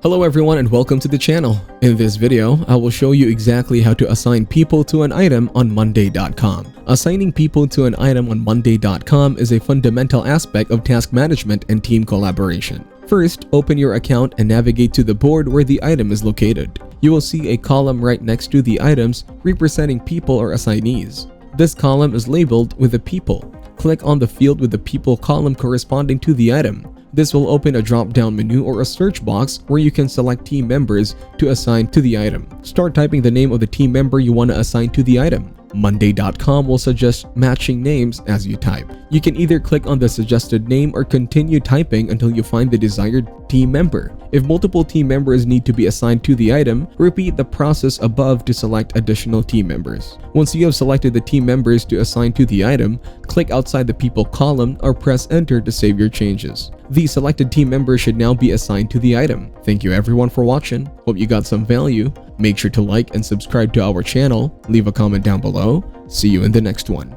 Hello everyone and welcome to the channel. In this video, I will show you exactly how to assign people to an item on Monday.com. Assigning people to an item on Monday.com is a fundamental aspect of task management and team collaboration. First, open your account and navigate to the board where the item is located. You will see a column right next to the items representing people or assignees. This column is labeled with the people. Click on the field with the people column corresponding to the item. This will open a drop-down menu or a search box where you can select team members to assign to the item. Start typing the name of the team member you want to assign to the item. Monday.com will suggest matching names as you type. You can either click on the suggested name or continue typing until you find the desired team member. If multiple team members need to be assigned to the item, repeat the process above to select additional team members. Once you have selected the team members to assign to the item, click outside the people column or press enter to save your changes. The selected team member should now be assigned to the item. Thank you everyone for watching. Hope you got some value. Make sure to like and subscribe to our channel. Leave a comment down below. See you in the next one.